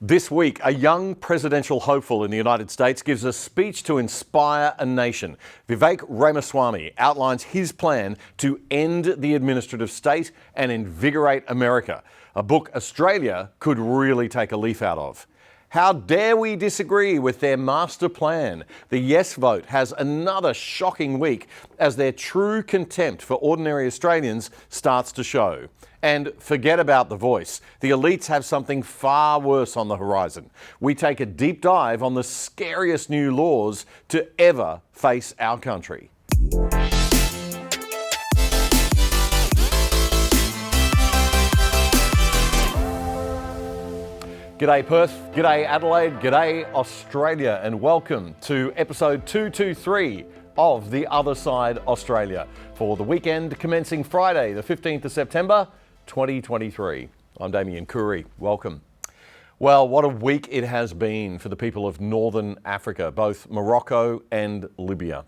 This week, a young presidential hopeful in the United States gives a speech to inspire a nation. Vivek Ramaswamy outlines his plan to end the administrative state and invigorate America, a book Australia could really take a leaf out of. How dare we disagree with their master plan? The yes vote has another shocking week as their true contempt for ordinary Australians starts to show. And forget about the voice. The elites have something far worse on the horizon. We take a deep dive on the scariest new laws to ever face our country. G'day Perth, g'day Adelaide, g'day Australia, and welcome to episode 223 of The Other Side Australia for the weekend commencing Friday, the 15th of September, 2023. I'm Damien Curry. Welcome. Well, what a week it has been for the people of Northern Africa, both Morocco and Libya.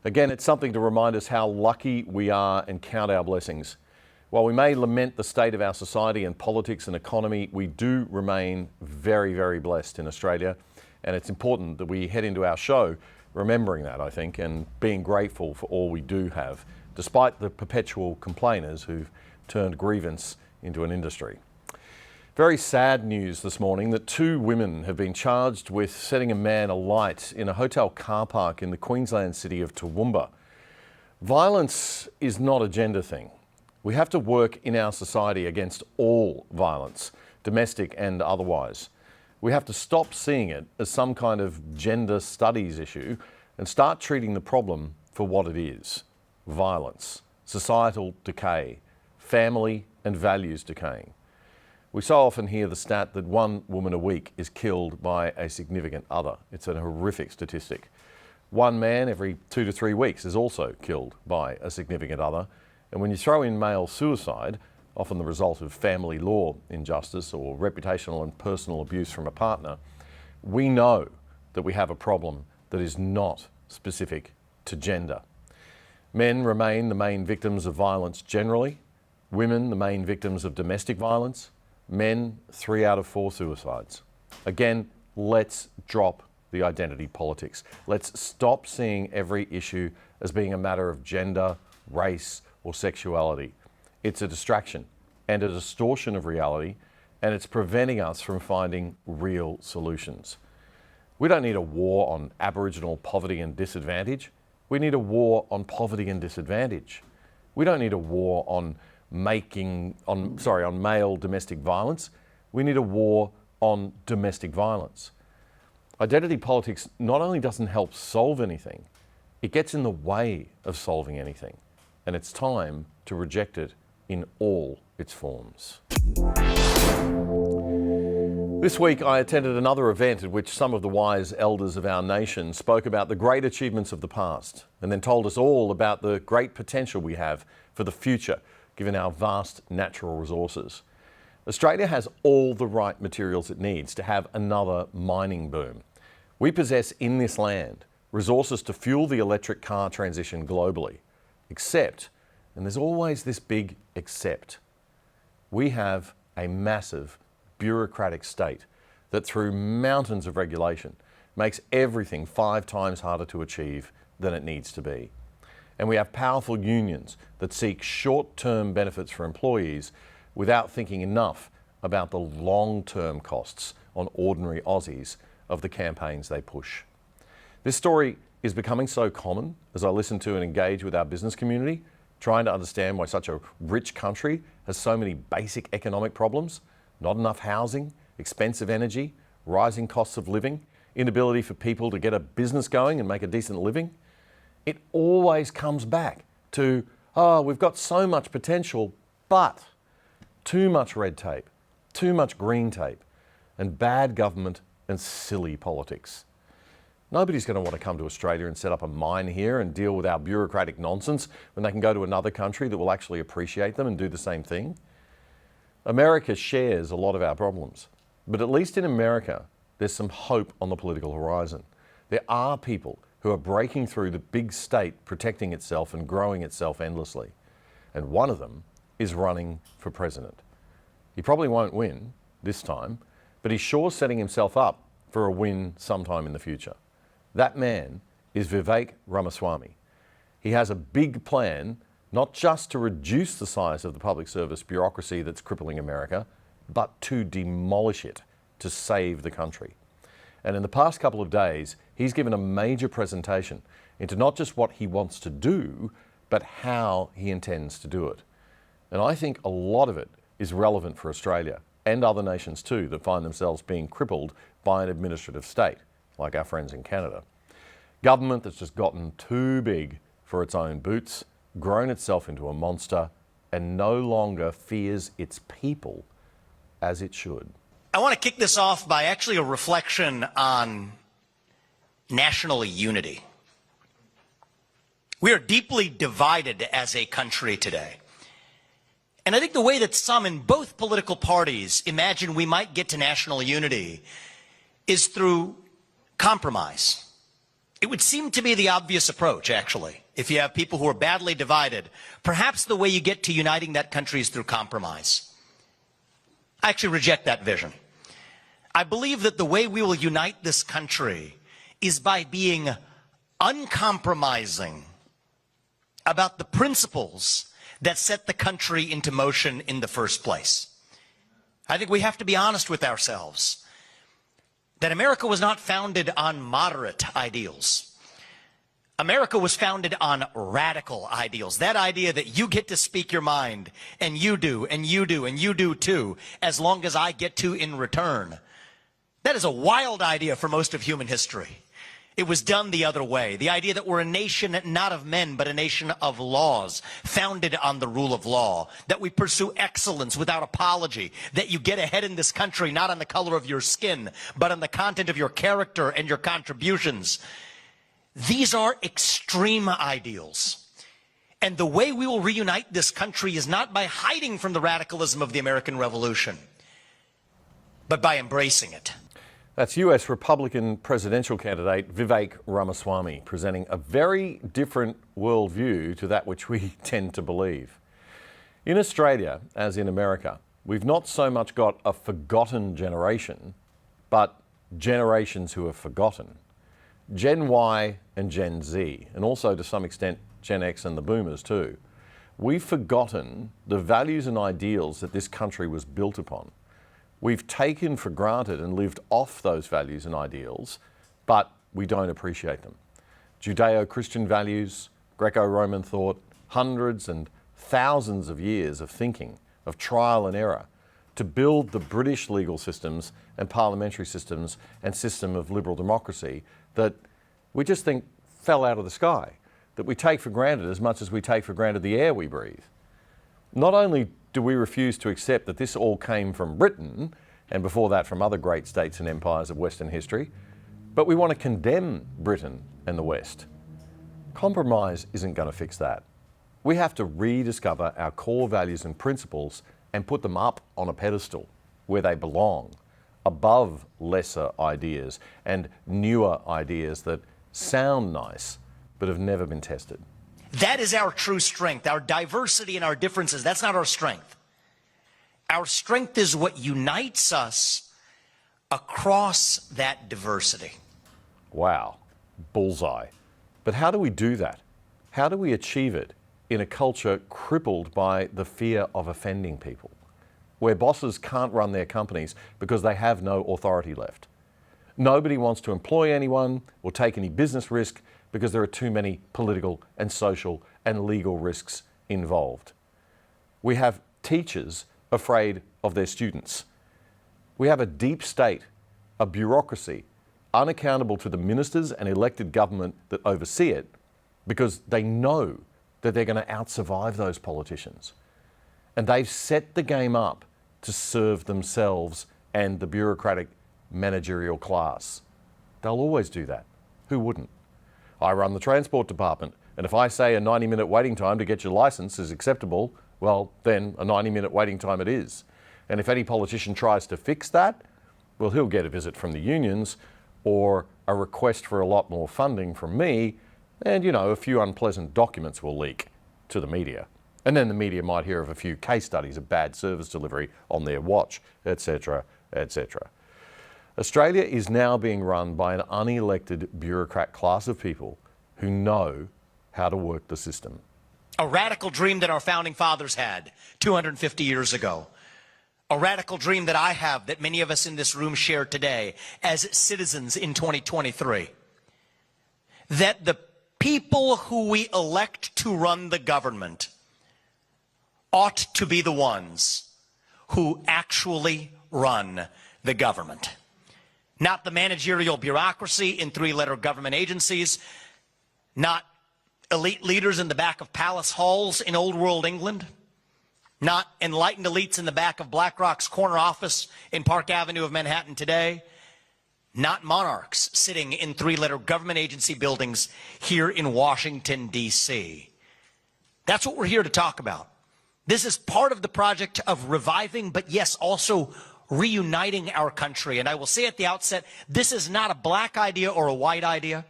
Again, it's something to remind us how lucky we are and count our blessings. While we may lament the state of our society and politics and economy, we do remain very, very blessed in Australia. And it's important that we head into our show remembering that, I think, and being grateful for all we do have, despite the perpetual complainers who've turned grievance into an industry. Very sad news this morning that two women have been charged with setting a man alight in a hotel car park in the Queensland city of Toowoomba. Violence is not a gender thing. We have to work in our society against all violence, domestic and otherwise. We have to stop seeing it as some kind of gender studies issue and start treating the problem for what it is: violence, societal decay, family and values decaying. We so often hear the stat that one woman a week is killed by a significant other. It's a horrific statistic. One man every 2 to 3 weeks is also killed by a significant other. And when you throw in male suicide, often the result of family law injustice or reputational and personal abuse from a partner, we know that we have a problem that is not specific to gender. Men remain the main victims of violence generally, women the main victims of domestic violence, men 3 out of 4 suicides. Again, let's drop the identity politics. Let's stop seeing every issue as being a matter of gender, race, or sexuality. It's a distraction and a distortion of reality, and it's preventing us from finding real solutions. We don't need a war on Aboriginal poverty and disadvantage. We need a war on poverty and disadvantage. We don't need a war on male domestic violence. We need a war on domestic violence. Identity politics not only doesn't help solve anything, it gets in the way of solving anything. And it's time to reject it in all its forms. This week I attended another event at which some of the wise elders of our nation spoke about the great achievements of the past and then told us all about the great potential we have for the future, given our vast natural resources. Australia has all the right materials it needs to have another mining boom. We possess in this land resources to fuel the electric car transition globally. Except, and there's always this big except, we have a massive bureaucratic state that through mountains of regulation makes everything 5 times harder to achieve than it needs to be. And we have powerful unions that seek short-term benefits for employees without thinking enough about the long-term costs on ordinary Aussies of the campaigns they push. This story is becoming so common as I listen to and engage with our business community, trying to understand why such a rich country has so many basic economic problems: not enough housing, expensive energy, rising costs of living, inability for people to get a business going and make a decent living. It always comes back to, we've got so much potential, but too much red tape, too much green tape, and bad government and silly politics. Nobody's going to want to come to Australia and set up a mine here and deal with our bureaucratic nonsense when they can go to another country that will actually appreciate them and do the same thing. America shares a lot of our problems, but at least in America, there's some hope on the political horizon. There are people who are breaking through the big state, protecting itself and growing itself endlessly. And one of them is running for president. He probably won't win this time, but he's sure setting himself up for a win sometime in the future. That man is Vivek Ramaswamy. He has a big plan, not just to reduce the size of the public service bureaucracy that's crippling America, but to demolish it, to save the country. And in the past couple of days, he's given a major presentation into not just what he wants to do, but how he intends to do it. And I think a lot of it is relevant for Australia and other nations too that find themselves being crippled by an administrative state, like our friends in Canada. Government that's just gotten too big for its own boots, grown itself into a monster, and no longer fears its people as it should. I want to kick this off by actually a reflection on national unity. We are deeply divided as a country today. And I think the way that some in both political parties imagine we might get to national unity is through compromise. It would seem to be the obvious approach, actually. If you have people who are badly divided, perhaps the way you get to uniting that country is through compromise. I actually reject that vision. I believe that the way we will unite this country is by being uncompromising about the principles that set the country into motion in the first place. I think we have to be honest with ourselves that America was not founded on moderate ideals. America was founded on radical ideals. That idea that you get to speak your mind, and you do, and you do, and you do too, as long as I get to in return. That is a wild idea for most of human history. It was done the other way. The idea that we're a nation not of men, but a nation of laws, founded on the rule of law, that we pursue excellence without apology, that you get ahead in this country not on the color of your skin, but on the content of your character and your contributions. These are extreme ideals. And the way we will reunite this country is not by hiding from the radicalism of the American Revolution, but by embracing it. That's US Republican presidential candidate Vivek Ramaswamy presenting a very different worldview to that which we tend to believe. In Australia, as in America, we've not so much got a forgotten generation, but generations who have forgotten. Gen Y and Gen Z, and also to some extent Gen X and the boomers too. We've forgotten the values and ideals that this country was built upon. We've taken for granted and lived off those values and ideals, but we don't appreciate them. Judeo-Christian values, Greco-Roman thought, hundreds and thousands of years of thinking, of trial and error, to build the British legal systems and parliamentary systems and system of liberal democracy that we just think fell out of the sky, that we take for granted as much as we take for granted the air we breathe. Not only do we refuse to accept that this all came from Britain, and before that from other great states and empires of Western history, but we want to condemn Britain and the West. Compromise isn't going to fix that. We have to rediscover our core values and principles and put them up on a pedestal where they belong, above lesser ideas and newer ideas that sound nice but have never been tested. That is our true strength, our diversity and our differences. That's not our strength. Our strength is what unites us across that diversity. Wow, bullseye. But how do we do that? How do we achieve it in a culture crippled by the fear of offending people, where bosses can't run their companies because they have no authority left? Nobody wants to employ anyone or take any business risk because there are too many political and social and legal risks involved. We have teachers afraid of their students. We have a deep state, a bureaucracy, unaccountable to the ministers and elected government that oversee it because they know that they're going to outsurvive those politicians. And they've set the game up to serve themselves and the bureaucratic managerial class. They'll always do that. Who wouldn't? I run the transport department, and if I say a 90-minute waiting time to get your license is acceptable, well, then a 90-minute waiting time it is. And if any politician tries to fix that, well, he'll get a visit from the unions or a request for a lot more funding from me, and, a few unpleasant documents will leak to the media. And then the media might hear of a few case studies of bad service delivery on their watch, etc., etc. Australia is now being run by an unelected bureaucrat class of people who know how to work the system. A radical dream that our founding fathers had 250 years ago. A radical dream that I have, that many of us in this room share today as citizens in 2023. That the people who we elect to run the government ought to be the ones who actually run the government. Not the managerial bureaucracy in three-letter government agencies, not elite leaders in the back of palace halls in old world England, not enlightened elites in the back of BlackRock's corner office in Park Avenue of Manhattan today, not monarchs sitting in three-letter government agency buildings here in Washington, D.C. That's what we're here to talk about. This is part of the project of reviving, but yes, also reuniting our country. And I will say at the outset, this is not a black idea or a white idea.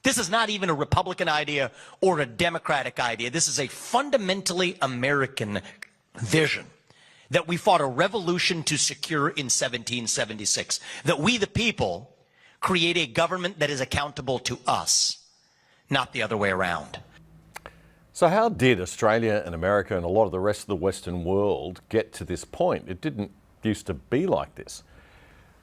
This is not even a Republican idea or a Democratic idea. This is a fundamentally American vision that we fought a revolution to secure in 1776. That we, the people, create a government that is accountable to us, not the other way around. So how did Australia and America and a lot of the rest of the Western world get to this point? It didn't used to be like this.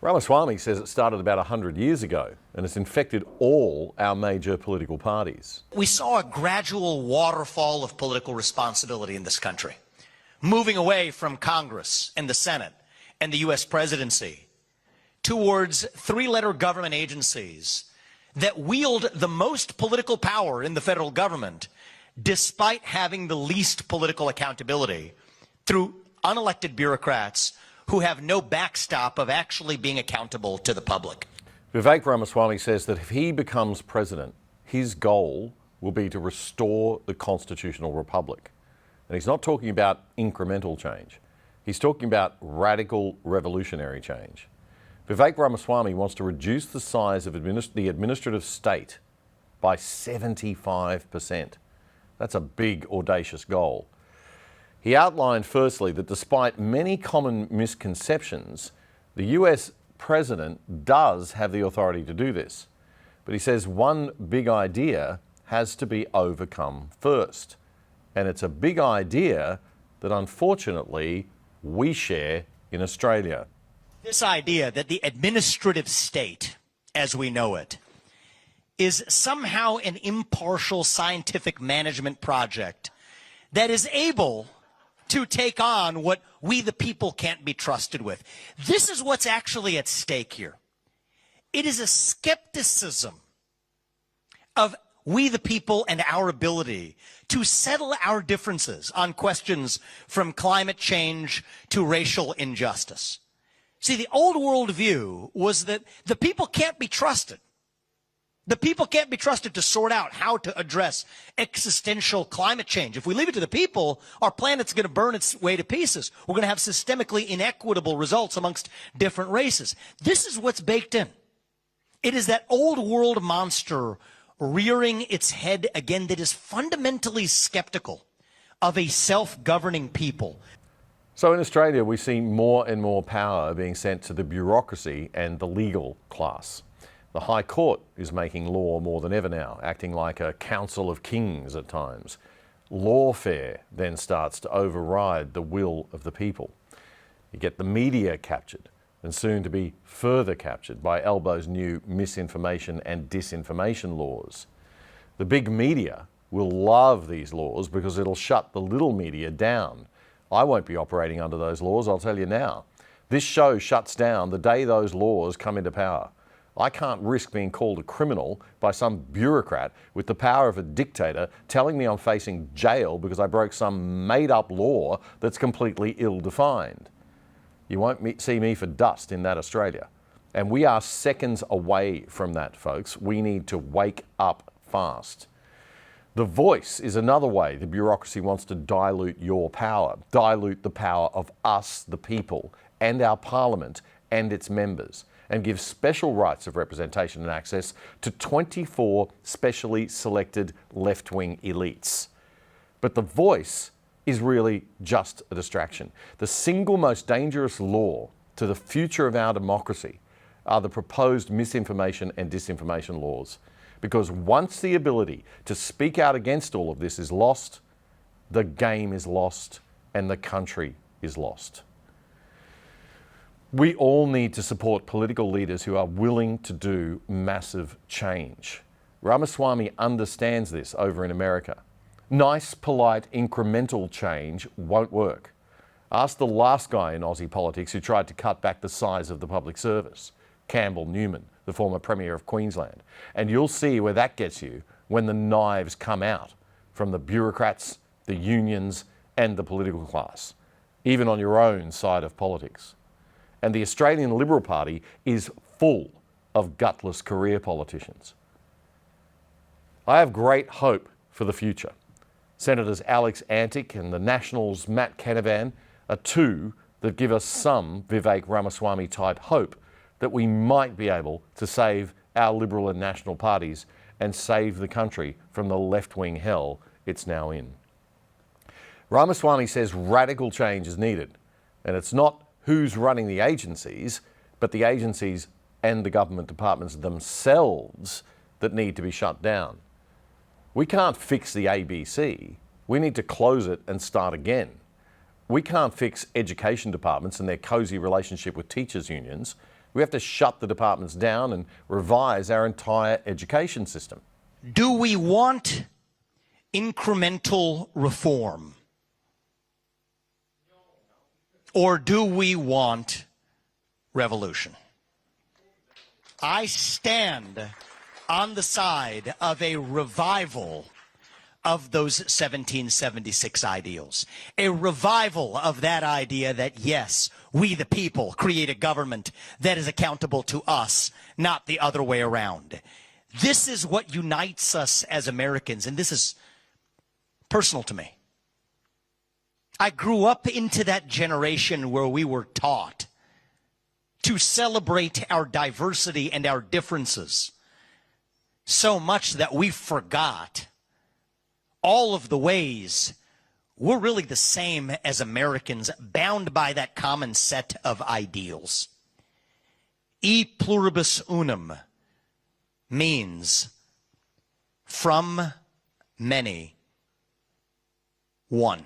Ramaswamy says it started about 100 years ago and it's infected all our major political parties. We saw a gradual waterfall of political responsibility in this country, moving away from Congress and the Senate and the U.S. presidency towards three-letter government agencies that wield the most political power in the federal government, despite having the least political accountability through unelected bureaucrats who have no backstop of actually being accountable to the public. Vivek Ramaswamy says that if he becomes president, his goal will be to restore the constitutional republic. And he's not talking about incremental change. He's talking about radical revolutionary change. Vivek Ramaswamy wants to reduce the size of the administrative state by 75%. That's a big, audacious goal. He outlined firstly that despite many common misconceptions, the US president does have the authority to do this. But he says one big idea has to be overcome first. And it's a big idea that unfortunately we share in Australia. This idea that the administrative state, as we know it, is somehow an impartial scientific management project that is able to take on what we the people can't be trusted with. This is what's actually at stake here. It is a skepticism of we the people and our ability to settle our differences on questions from climate change to racial injustice. See, the old world view was that the people can't be trusted. The people can't be trusted to sort out how to address existential climate change. If we leave it to the people, our planet's going to burn its way to pieces. We're going to have systemically inequitable results amongst different races. This is what's baked in. It is that old world monster rearing its head again that is fundamentally skeptical of a self-governing people. So in Australia, we see more and more power being sent to the bureaucracy and the legal class. The High Court is making law more than ever now, acting like a council of kings at times. Lawfare then starts to override the will of the people. You get the media captured, and soon to be further captured by Albo's new misinformation and disinformation laws. The big media will love these laws because it'll shut the little media down. I won't be operating under those laws, I'll tell you now. This show shuts down the day those laws come into power. I can't risk being called a criminal by some bureaucrat with the power of a dictator telling me I'm facing jail because I broke some made-up law that's completely ill-defined. You won't see me for dust in that Australia. And we are seconds away from that, folks. We need to wake up fast. The voice is another way the bureaucracy wants to dilute your power, dilute the power of us, the people, and our parliament and its members, and give special rights of representation and access to 24 specially selected left-wing elites. But the voice is really just a distraction. The single most dangerous law to the future of our democracy are the proposed misinformation and disinformation laws. Because once the ability to speak out against all of this is lost, the game is lost and the country is lost. We all need to support political leaders who are willing to do massive change. Ramaswamy understands this over in America. Nice, polite, incremental change won't work. Ask the last guy in Aussie politics who tried to cut back the size of the public service, Campbell Newman, the former Premier of Queensland, and you'll see where that gets you when the knives come out from the bureaucrats, the unions, and the political class, even on your own side of politics. And the Australian Liberal Party is full of gutless career politicians. I have great hope for the future. Senators Alex Antic and the Nationals' Matt Canavan are two that give us some Vivek Ramaswamy type hope that we might be able to save our Liberal and National parties and save the country from the left-wing hell it's now in. Ramaswamy says radical change is needed, and it's not who's running the agencies, but the agencies and the government departments themselves that need to be shut down. We can't fix the ABC. We need to close it and start again. We can't fix education departments and their cosy relationship with teachers' unions. We have to shut the departments down and revise our entire education system. Do we want incremental reform? Or do we want revolution? I stand on the side of a revival of those 1776 ideals. A revival of that idea that, yes, we the people create a government that is accountable to us, not the other way around. This is what unites us as Americans, and this is personal to me. I grew up into that generation where we were taught to celebrate our diversity and our differences so much that we forgot all of the ways we're really the same as Americans, bound by that common set of ideals. E pluribus unum means from many, one.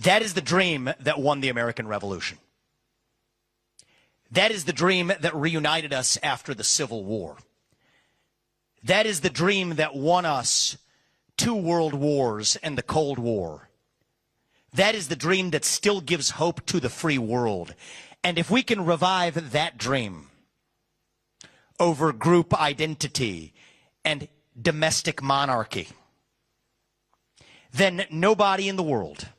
That is the dream that won the American Revolution. That is the dream that reunited us after the Civil War. That is the dream that won us 2 world wars and the Cold War. That is the dream that still gives hope to the free world. And if we can revive that dream over group identity and domestic monarchy, then nobody in the world,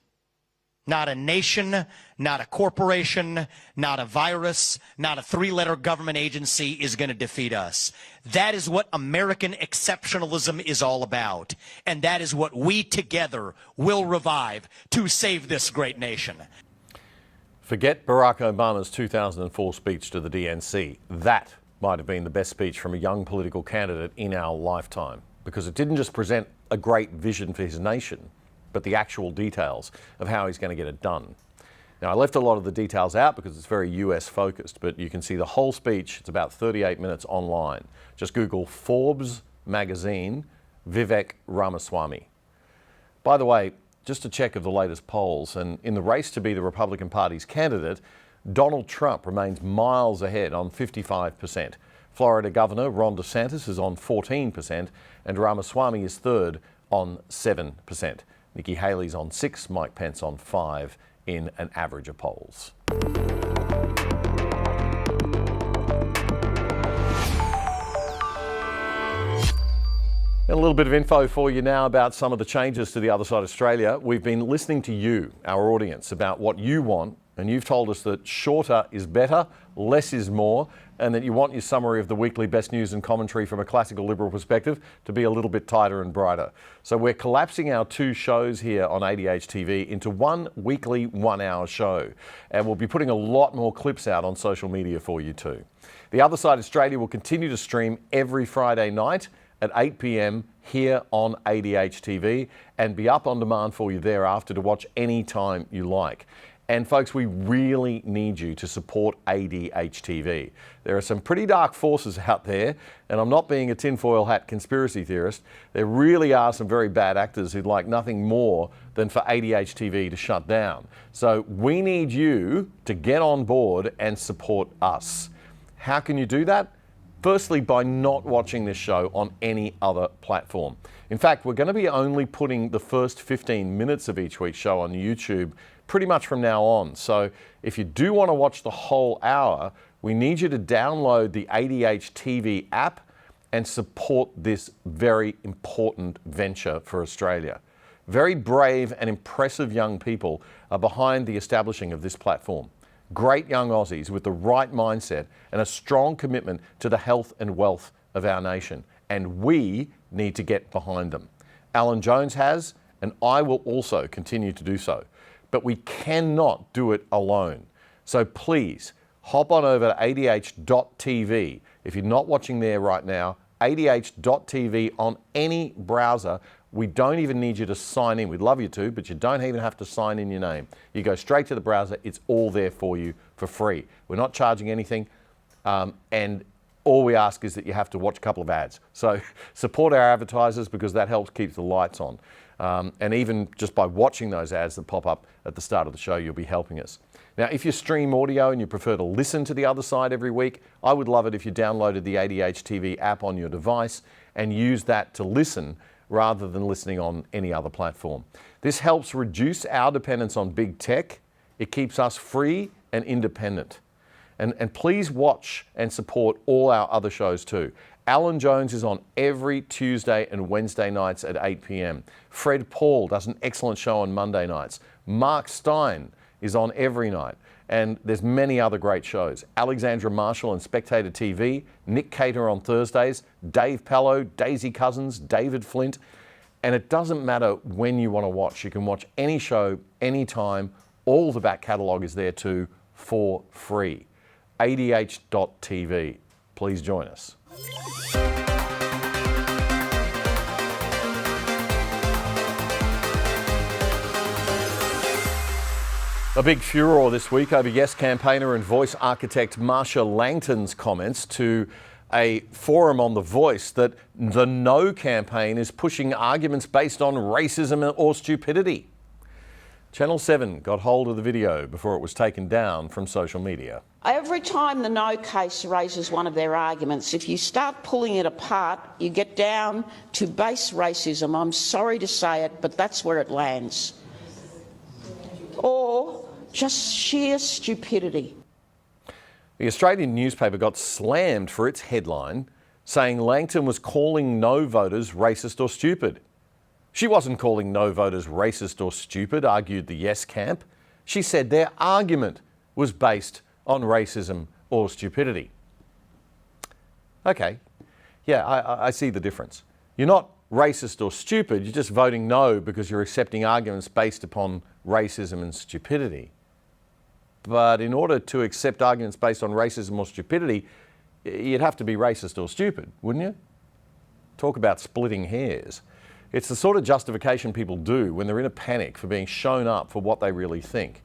not a nation, not a corporation, not a virus, not a 3-letter government agency is going to defeat us. That is what American exceptionalism is all about. And that is what we together will revive to save this great nation. Forget Barack Obama's 2004 speech to the DNC. That might have been the best speech from a young political candidate in our lifetime, because it didn't just present a great vision for his nation, but the actual details of how he's going to get it done. Now, I left a lot of the details out because it's very US focused, but you can see the whole speech. It's about 38 minutes online. Just Google Forbes magazine, Vivek Ramaswamy. By the way, just a check of the latest polls, and in the race to be the Republican Party's candidate, Donald Trump remains miles ahead on 55%. Florida Governor Ron DeSantis is on 14%, and Ramaswamy is third on 7%. Nikki Haley's on 6%, Mike Pence on 5% in an average of polls. And a little bit of info for you now about some of the changes to the Other Side Australia. We've been listening to you, our audience, about what you want, and you've told us that shorter is better, less is more, and that you want your summary of the weekly best news and commentary from a classical Liberal perspective to be a little bit tighter and brighter. So we're collapsing our 2 shows here on ADH TV into one weekly 1-hour show. And we'll be putting a lot more clips out on social media for you too. The Other Side Australia will continue to stream every Friday night at 8 p.m. here on ADH TV and be up on demand for you thereafter to watch any time you like. And folks, we really need you to support ADHTV. There are some pretty dark forces out there, and I'm not being a tinfoil hat conspiracy theorist. There really are some very bad actors who'd like nothing more than for ADHTV to shut down. So we need you to get on board and support us. How can you do that? Firstly, by not watching this show on any other platform. In fact, we're going to be only putting the first 15 minutes of each week's show on YouTube pretty much from now on. So if you do want to watch the whole hour, we need you to download the ADHTV app and support this very important venture for Australia. Very brave and impressive young people are behind the establishing of this platform. Great young Aussies with the right mindset and a strong commitment to the health and wealth of our nation. And we need to get behind them. Alan Jones has, and I will also continue to do so. But we cannot do it alone. So please, hop on over to adh.tv. If you're not watching there right now, adh.tv on any browser. We don't even need you to sign in. We'd love you to, but you don't even have to sign in your name. You go straight to the browser. It's all there for you for free. We're not charging anything, and all we ask is that you have to watch a couple of ads. So support our advertisers because that helps keep the lights on. And even just by watching those ads that pop up at the start of the show, you'll be helping us. Now, if you stream audio and you prefer to listen to The Other Side every week, I would love it if you downloaded the ADHTV app on your device and used that to listen rather than listening on any other platform. This helps reduce our dependence on big tech. It keeps us free and independent. And please watch and support all our other shows too. Alan Jones is on every Tuesday and Wednesday nights at 8 p.m. Fred Paul does an excellent show on Monday nights. Mark Stein is on every night. And there's many other great shows. Alexandra Marshall and Spectator TV, Nick Cater on Thursdays, Dave Pello, Daisy Cousins, David Flint. And it doesn't matter when you want to watch. You can watch any show, anytime. All the back catalogue is there too for free. ADH.tv. Please join us. A big furore this week over Yes campaigner and voice architect Marsha Langton's comments to a forum on The Voice that the No campaign is pushing arguments based on racism or stupidity. Channel 7 got hold of the video before it was taken down from social media. Every time the No case raises one of their arguments, if you start pulling it apart, you get down to base racism. I'm sorry to say it, but that's where it lands. Or just sheer stupidity. The Australian newspaper got slammed for its headline saying Langton was calling No voters racist or stupid. She wasn't calling No voters racist or stupid, argued the Yes camp. She said their argument was based on racism or stupidity. Okay, yeah, I see the difference. You're not racist or stupid, you're just voting no because you're accepting arguments based upon racism and stupidity. But in order to accept arguments based on racism or stupidity, you'd have to be racist or stupid, wouldn't you? Talk about splitting hairs. It's the sort of justification people do when they're in a panic for being shown up for what they really think.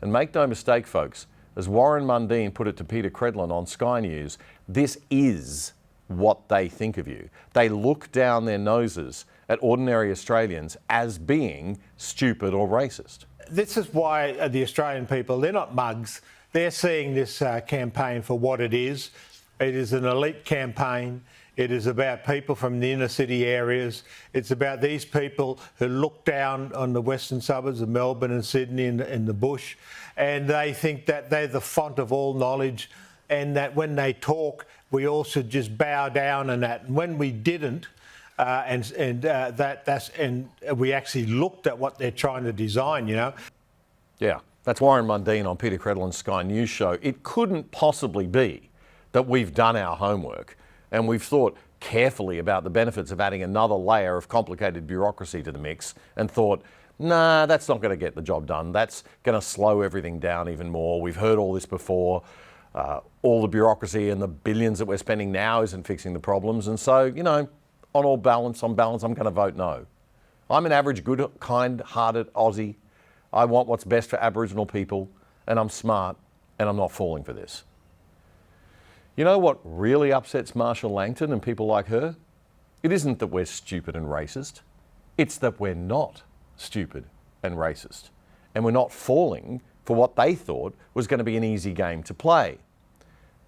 And make no mistake, folks, as Warren Mundine put it to Peter Credlin on Sky News, this is what they think of you. They look down their noses at ordinary Australians as being stupid or racist. This is why the Australian people, they're not mugs. They're seeing this campaign for what it is. It is an elite campaign. It is about people from the inner city areas. It's about these people who look down on the western suburbs of Melbourne and Sydney and the bush, and they think that they're the font of all knowledge, and that when they talk, we all should just bow down and that. And when we didn't, and we actually looked at what they're trying to design, you know. Yeah, that's Warren Mundine on Peter Credlin's Sky News show. It couldn't possibly be that we've done our homework and we've thought carefully about the benefits of adding another layer of complicated bureaucracy to the mix and thought, nah, that's not going to get the job done. That's going to slow everything down even more. We've heard all this before. All the bureaucracy and the billions that we're spending now isn't fixing the problems. And so, you know, on balance, I'm going to vote no. I'm an average, good, kind-hearted Aussie. I want what's best for Aboriginal people, and I'm smart, and I'm not falling for this. You know what really upsets Marshall Langton and people like her? It isn't that we're stupid and racist. It's that we're not stupid and racist. And we're not falling for what they thought was going to be an easy game to play.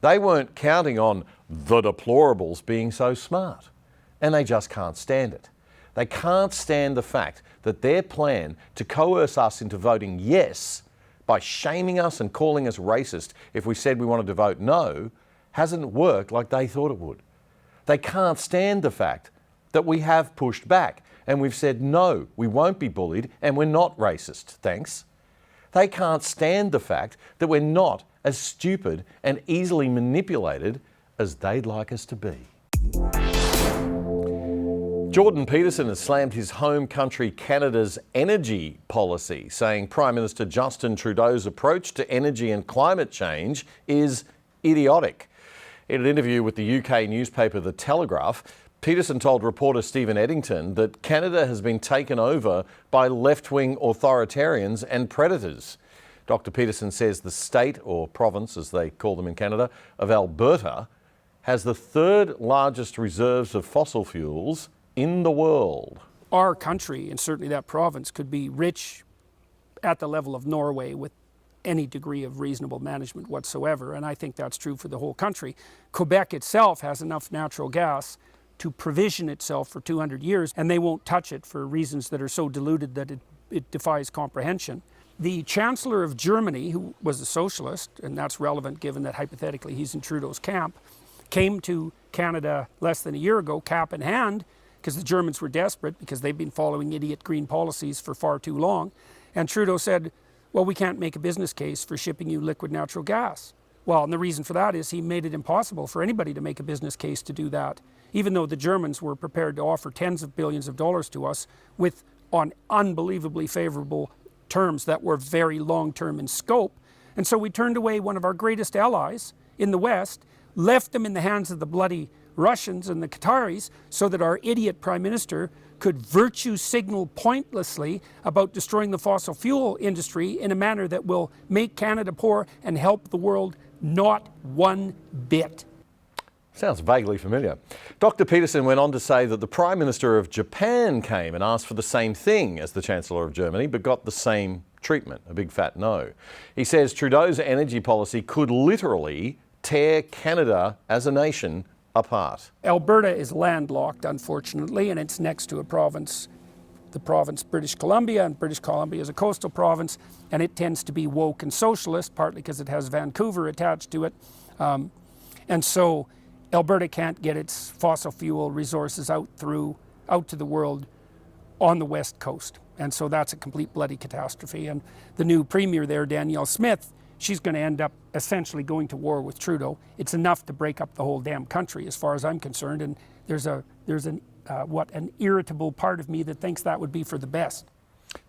They weren't counting on the deplorables being so smart. And they just can't stand it. They can't stand the fact that their plan to coerce us into voting yes by shaming us and calling us racist if we said we wanted to vote no hasn't worked like they thought it would. They can't stand the fact that we have pushed back and we've said no, we won't be bullied and we're not racist, thanks. They can't stand the fact that we're not as stupid and easily manipulated as they'd like us to be. Jordan Peterson has slammed his home country Canada's energy policy, saying Prime Minister Justin Trudeau's approach to energy and climate change is idiotic. In an interview with the UK newspaper The Telegraph, Peterson told reporter Stephen Eddington that Canada has been taken over by left-wing authoritarians and predators. Dr. Peterson says the state, or province as they call them in Canada, of Alberta has the third largest reserves of fossil fuels in the world. Our country, and certainly that province, could be rich at the level of Norway with any degree of reasonable management whatsoever, and I think that's true for the whole country. Quebec itself has enough natural gas to provision itself for 200 years, and they won't touch it for reasons that are so diluted that it defies comprehension. The Chancellor of Germany, who was a socialist, and that's relevant given that hypothetically he's in Trudeau's camp, came to Canada less than a year ago, cap in hand, because the Germans were desperate because they've been following idiot green policies for far too long. And Trudeau said, well, we can't make a business case for shipping you liquid natural gas. Well, and the reason for that is he made it impossible for anybody to make a business case to do that, even though the Germans were prepared to offer tens of billions of dollars to us on unbelievably favorable terms that were very long-term in scope. And so we turned away one of our greatest allies in the West, left them in the hands of the bloody Russians and the Qataris so that our idiot prime minister could virtue signal pointlessly about destroying the fossil fuel industry in a manner that will make Canada poor and help the world not one bit. Sounds vaguely familiar. Dr. Peterson went on to say that the Prime Minister of Japan came and asked for the same thing as the Chancellor of Germany, but got the same treatment, a big fat no. He says Trudeau's energy policy could literally tear Canada as a nation apart. Alberta is landlocked, unfortunately, and it's next to a province, the province British Columbia, and British Columbia is a coastal province, and it tends to be woke and socialist, partly because it has Vancouver attached to it. And so Alberta can't get its fossil fuel resources out to the world on the west coast. And so that's a complete bloody catastrophe. And the new premier there, Danielle Smith, she's going to end up essentially going to war with Trudeau. It's enough to break up the whole damn country as far as I'm concerned. And there's an irritable part of me that thinks that would be for the best.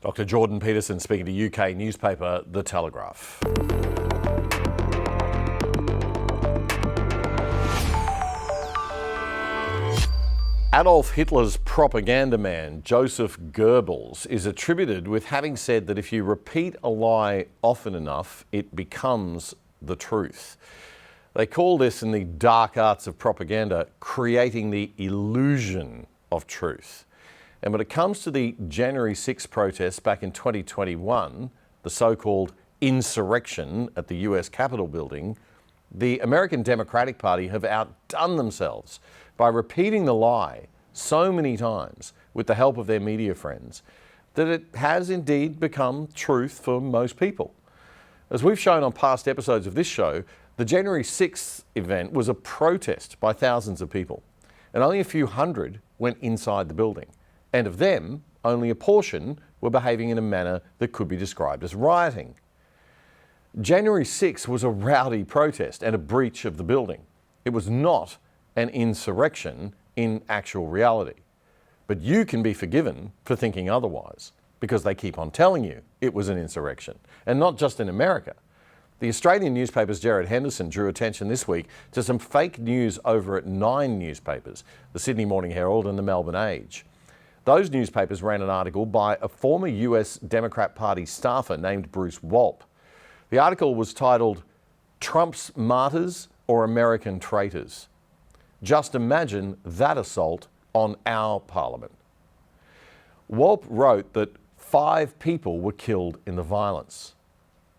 Dr. Jordan Peterson speaking to UK newspaper The Telegraph. Adolf Hitler's propaganda man, Joseph Goebbels, is attributed with having said that if you repeat a lie often enough, it becomes the truth. They call this in the dark arts of propaganda, creating the illusion of truth. And when it comes to the January 6 protests back in 2021, the so-called insurrection at the US Capitol building, the American Democratic Party have outdone themselves by repeating the lie so many times with the help of their media friends that it has indeed become truth for most people. As we've shown on past episodes of this show, the January 6th event was a protest by thousands of people, and only a few hundred went inside the building. And of them, only a portion were behaving in a manner that could be described as rioting. January 6th was a rowdy protest and a breach of the building. It was not an insurrection in actual reality. But you can be forgiven for thinking otherwise, because they keep on telling you it was an insurrection, and not just in America. The Australian newspaper's Gerard Henderson drew attention this week to some fake news over at 9 newspapers, the Sydney Morning Herald and the Melbourne Age. Those newspapers ran an article by a former US Democrat Party staffer named Bruce Walp. The article was titled, "Trump's Martyrs or American Traitors?" Just imagine that assault on our parliament. Walp wrote that 5 people were killed in the violence.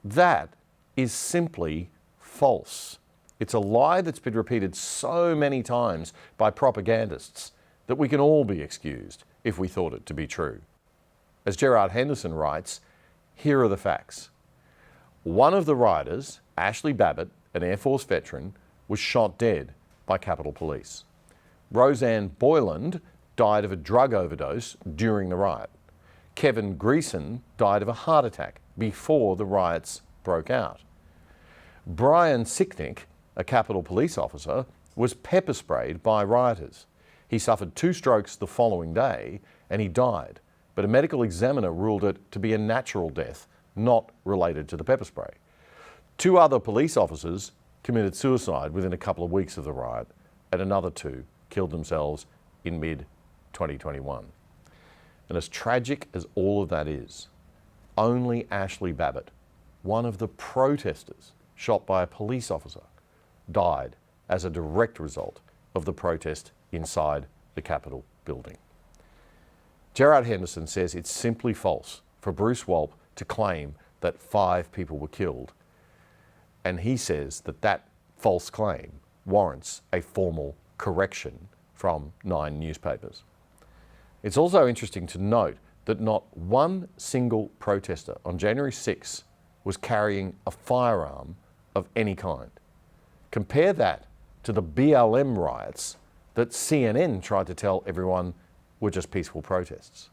That is simply false. It's a lie that's been repeated so many times by propagandists that we can all be excused if we thought it to be true. As Gerard Henderson writes, here are the facts. One of the rioters, Ashley Babbitt, an Air Force veteran, was shot dead by Capitol Police. Roseanne Boyland died of a drug overdose during the riot. Kevin Greason died of a heart attack before the riots broke out. Brian Sicknick, a Capitol Police officer, was pepper sprayed by rioters. He suffered 2 strokes the following day and he died, but a medical examiner ruled it to be a natural death, not related to the pepper spray. 2 other police officers committed suicide within a couple of weeks of the riot, and another 2 killed themselves in mid-2021. And as tragic as all of that is, only Ashley Babbitt, one of the protesters shot by a police officer, died as a direct result of the protest inside the Capitol building. Gerard Henderson says it's simply false for Bruce Walp to claim that 5 people were killed. And he says that that false claim warrants a formal correction from 9 newspapers. It's also interesting to note that not one single protester on January 6 was carrying a firearm of any kind. Compare that to the BLM riots that CNN tried to tell everyone were just peaceful protests.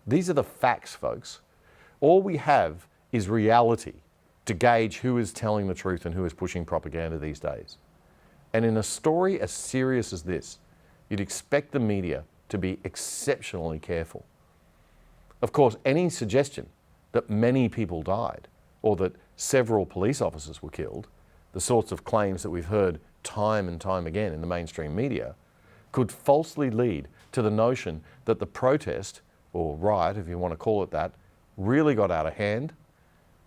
These are the facts, folks. All we have is reality to gauge who is telling the truth and who is pushing propaganda these days. And in a story as serious as this, you'd expect the media to be exceptionally careful. Of course, any suggestion that many people died or that several police officers were killed, the sorts of claims that we've heard time and time again in the mainstream media, could falsely lead to the notion that the protest, or riot if you want to call it that, really got out of hand,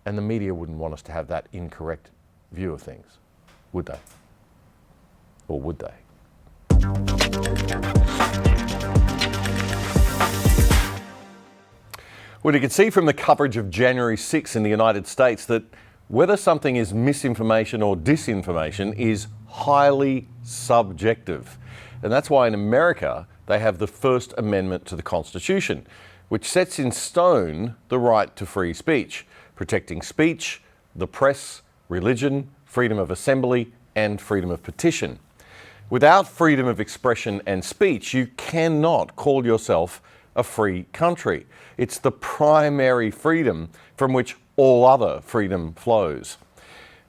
and the media wouldn't want us to have that incorrect view of things, would they? Or would they? Well, you can see from the coverage of January 6 in the United States that whether something is misinformation or disinformation is highly subjective. And that's why in America they have the First Amendment to the Constitution, which sets in stone the right to free speech, protecting speech, the press, religion, freedom of assembly, and freedom of petition. Without freedom of expression and speech, you cannot call yourself a free country. It's the primary freedom from which all other freedom flows.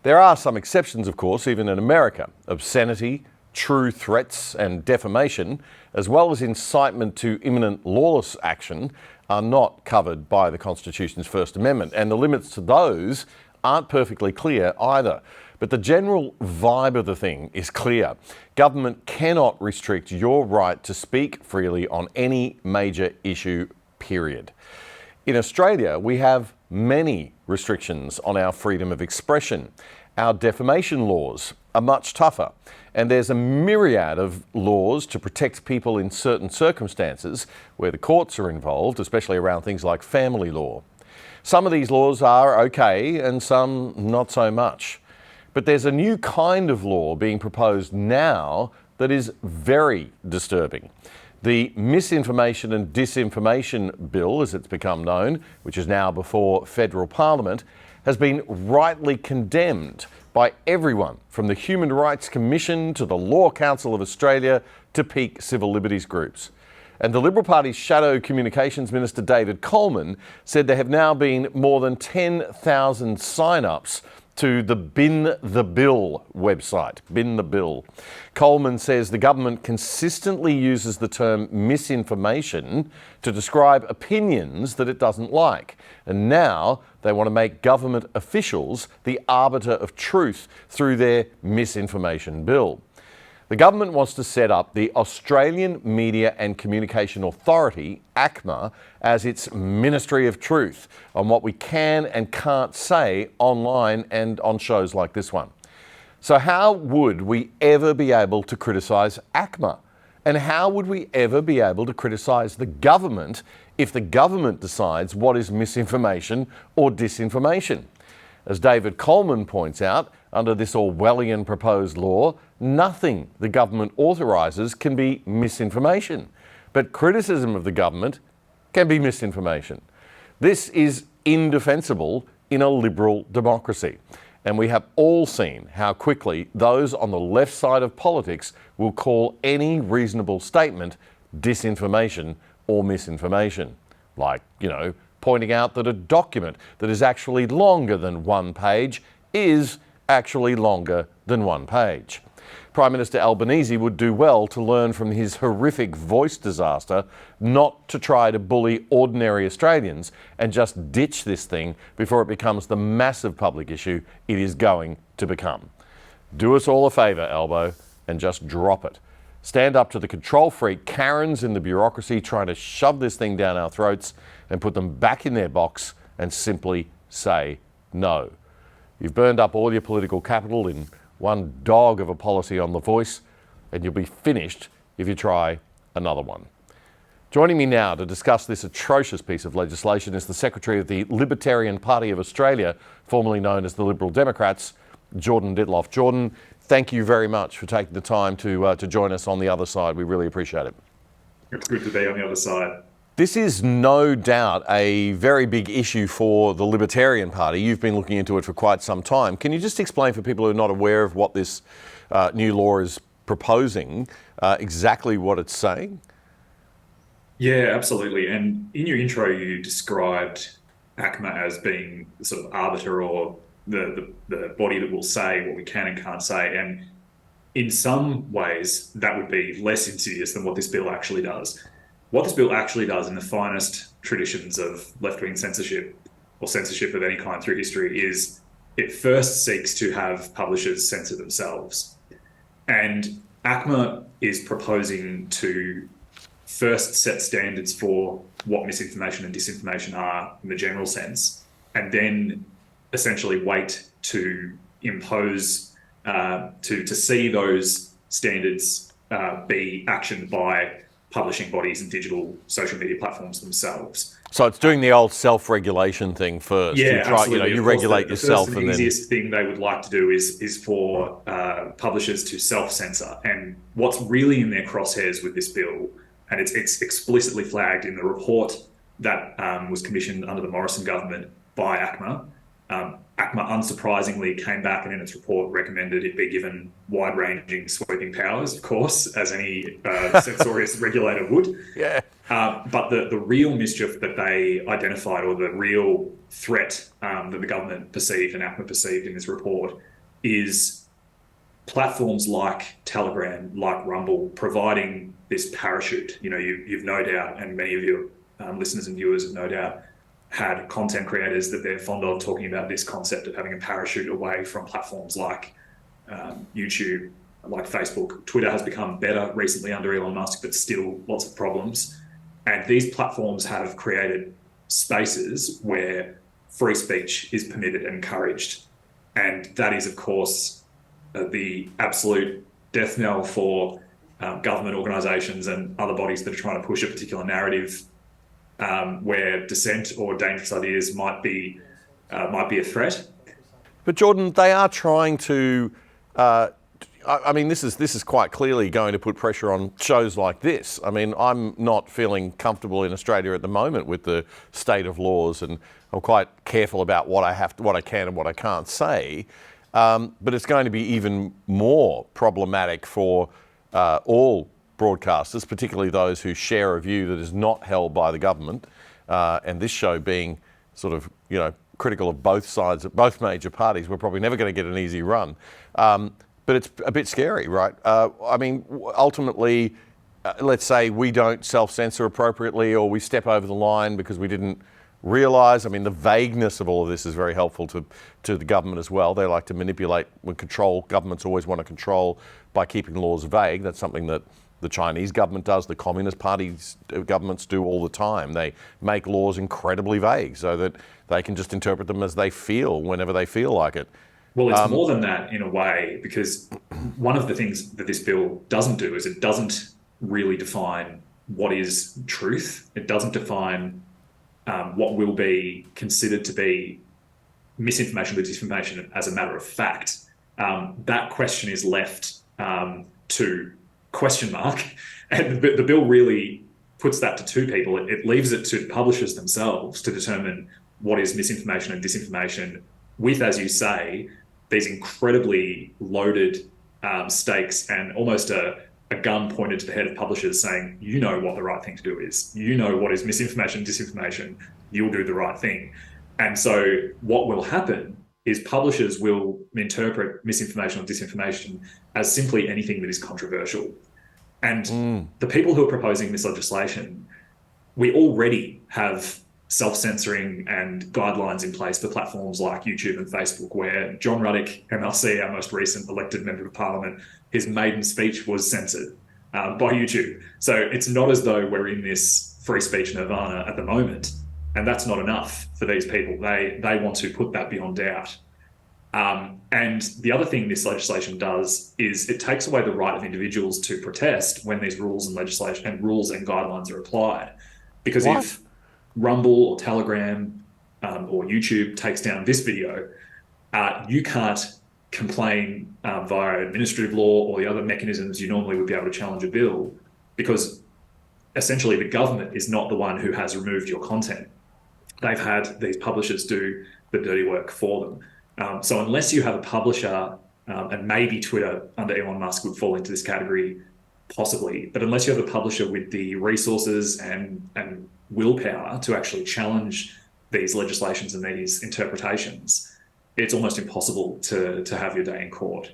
There are some exceptions, of course, even in America. Obscenity, true threats and defamation, as well as incitement to imminent lawless action, are not covered by the Constitution's First Amendment, and the limits to those aren't perfectly clear either. But the general vibe of the thing is clear. Government cannot restrict your right to speak freely on any major issue, period. In Australia, we have many restrictions on our freedom of expression. Our defamation laws are much tougher, and there's a myriad of laws to protect people in certain circumstances where the courts are involved, especially around things like family law. Some of these laws are okay and some not so much. But there's a new kind of law being proposed now that is very disturbing. The Misinformation and Disinformation Bill, as it's become known, which is now before federal parliament, has been rightly condemned by everyone from the Human Rights Commission to the Law Council of Australia to peak civil liberties groups. And the Liberal Party's Shadow Communications Minister David Coleman said there have now been more than 10,000 sign-ups to the Bin the Bill website, Bin the Bill. Coleman says the government consistently uses the term misinformation to describe opinions that it doesn't like. And now they want to make government officials the arbiter of truth through their misinformation bill. The government wants to set up the Australian Media and Communication Authority, ACMA, as its Ministry of Truth on what we can and can't say online and on shows like this one. So how would we ever be able to criticise ACMA? And how would we ever be able to criticise the government if the government decides what is misinformation or disinformation? As David Coleman points out, under this Orwellian proposed law, nothing the government authorises can be misinformation. But criticism of the government can be misinformation. This is indefensible in a liberal democracy. And we have all seen how quickly those on the left side of politics will call any reasonable statement disinformation or misinformation. Like, pointing out that a document that is actually longer than one page is actually longer than one page. Prime Minister Albanese would do well to learn from his horrific voice disaster not to try to bully ordinary Australians and just ditch this thing before it becomes the massive public issue it is going to become. Do us all a favour, Albo, and just drop it. Stand up to the control freak Karens in the bureaucracy trying to shove this thing down our throats and put them back in their box and simply say no. You've burned up all your political capital in one dog of a policy on The Voice, and you'll be finished if you try another one. Joining me now to discuss this atrocious piece of legislation is the Secretary of the Libertarian Party of Australia, formerly known as the Liberal Democrats, Jordan Dittloff. Jordan, thank you very much for taking the time to join us on the other side. We really appreciate it. It's good to be on the other side. This is no doubt a very big issue for the Libertarian Party. You've been looking into it for quite some time. Can you just explain for people who are not aware of what this new law is proposing, exactly what it's saying? Yeah, absolutely. And in your intro, you described ACMA as being the sort of arbiter or the body that will say what we can and can't say. And in some ways, that would be less insidious than what this bill actually does. What this bill actually does in the finest traditions of left-wing censorship or censorship of any kind through history is it first seeks to have publishers censor themselves. And ACMA is proposing to first set standards for what misinformation and disinformation are in the general sense, and then essentially wait to impose, to see those standards be actioned by publishing bodies and digital social media platforms themselves. So it's doing the old self-regulation thing first. Yeah, you try, absolutely. You regulate yourself, and the easiest thing they would like to do is for publishers to self-censor. And what's really in their crosshairs with this bill, and it's explicitly flagged in the report that was commissioned under the Morrison government by ACMA. ACMA, unsurprisingly, came back and in its report recommended it be given wide-ranging sweeping powers, of course, as any censorious regulator would. Yeah. But the real mischief that they identified, or the real threat that the government perceived and ACMA perceived in this report, is platforms like Telegram, like Rumble, providing this parachute. You've no doubt, and many of your listeners and viewers have no doubt, had content creators that they're fond of talking about this concept of having a parachute away from platforms like YouTube, like Facebook. Twitter has become better recently under Elon Musk, but still lots of problems. And these platforms have created spaces where free speech is permitted and encouraged. And that is, of course, the absolute death knell for government organisations and other bodies that are trying to push a particular narrative where dissent or dangerous ideas might be a threat. But Jordan, they are trying to. This is quite clearly going to put pressure on shows like this. I mean, I'm not feeling comfortable in Australia at the moment with the state of laws, and I'm quite careful about what I can and what I can't say. But it's going to be even more problematic for all broadcasters, particularly those who share a view that is not held by the government, and this show being sort of, critical of both sides, both major parties. We're probably never going to get an easy run. But it's a bit scary, right? Ultimately, let's say we don't self-censor appropriately, or we step over the line because we didn't realise. I mean, the vagueness of all of this is very helpful to the government as well. They like to manipulate and control. Governments always want to control by keeping laws vague. That's something that the Chinese government does, the Communist Party's governments do all the time. They make laws incredibly vague so that they can just interpret them as they feel, whenever they feel like it. Well, it's more than that in a way, because one of the things that this bill doesn't do is it doesn't really define what is truth. It doesn't define what will be considered to be misinformation or disinformation as a matter of fact. That question is left to question mark, and the bill really puts that to two people. It leaves it to publishers themselves to determine what is misinformation and disinformation with, as you say, these incredibly loaded stakes and almost a gun pointed to the head of publishers saying, you know what the right thing to do is. You know what is misinformation, disinformation. You'll do the right thing. And so what will happen is publishers will interpret misinformation or disinformation as simply anything that is controversial. And the people who are proposing this legislation, we already have self-censoring and guidelines in place for platforms like YouTube and Facebook, where John Ruddick, MLC, our most recent elected member of parliament, his maiden speech was censored by YouTube. So it's not as though we're in this free speech nirvana at the moment. And that's not enough for these people. They want to put that beyond doubt. And the other thing this legislation does is it takes away the right of individuals to protest when these rules and legislation and rules and guidelines are applied. Because if Rumble or Telegram or YouTube takes down this video, you can't complain via administrative law or the other mechanisms you normally would be able to challenge a bill, because essentially the government is not the one who has removed your content. They've had these publishers do the dirty work for them. So unless you have a publisher, and maybe Twitter under Elon Musk would fall into this category, possibly, but unless you have a publisher with the resources and willpower to actually challenge these legislations and these interpretations, it's almost impossible to have your day in court.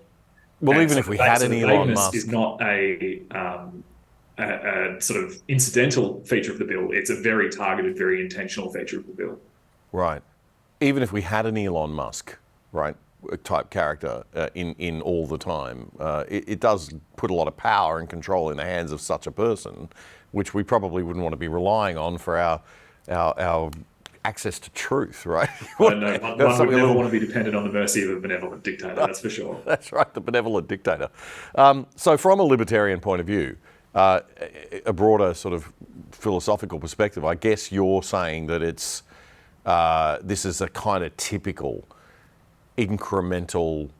Well, and even if we had an Elon Musk, is not a sort of incidental feature of the bill. It's a very targeted, very intentional feature of the bill. Right. Even if we had an Elon Musk, right, type character in all the time, it does put a lot of power and control in the hands of such a person, which we probably wouldn't want to be relying on for our access to truth, right? One would never want to be dependent on the mercy of a benevolent dictator, that's for sure. That's right, the benevolent dictator. So from a libertarian point of view, a broader sort of philosophical perspective, I guess you're saying that it's this is a kind of typical incremental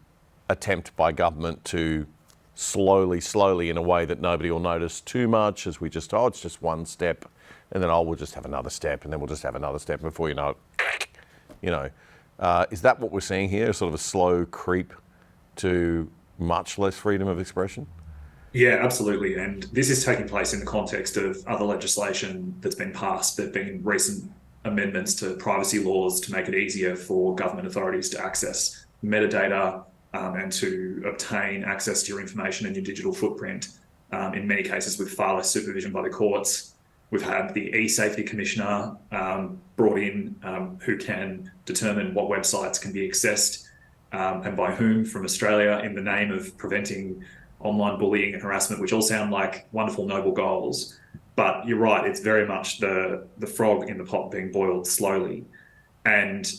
attempt by government to slowly in a way that nobody will notice too much, as we just, it's just one step, and then we'll just have another step, and then we'll just have another step, and before you know it, is that what we're seeing here, sort of a slow creep to much less freedom of expression? Yeah, absolutely. And this is taking place in the context of other legislation that's been passed. There have been recent amendments to privacy laws to make it easier for government authorities to access metadata and to obtain access to your information and your digital footprint, in many cases with far less supervision by the courts. We've had the e-safety commissioner brought in who can determine what websites can be accessed and by whom from Australia in the name of preventing online bullying and harassment, which all sound like wonderful, noble goals. But you're right, it's very much the frog in the pot being boiled slowly. And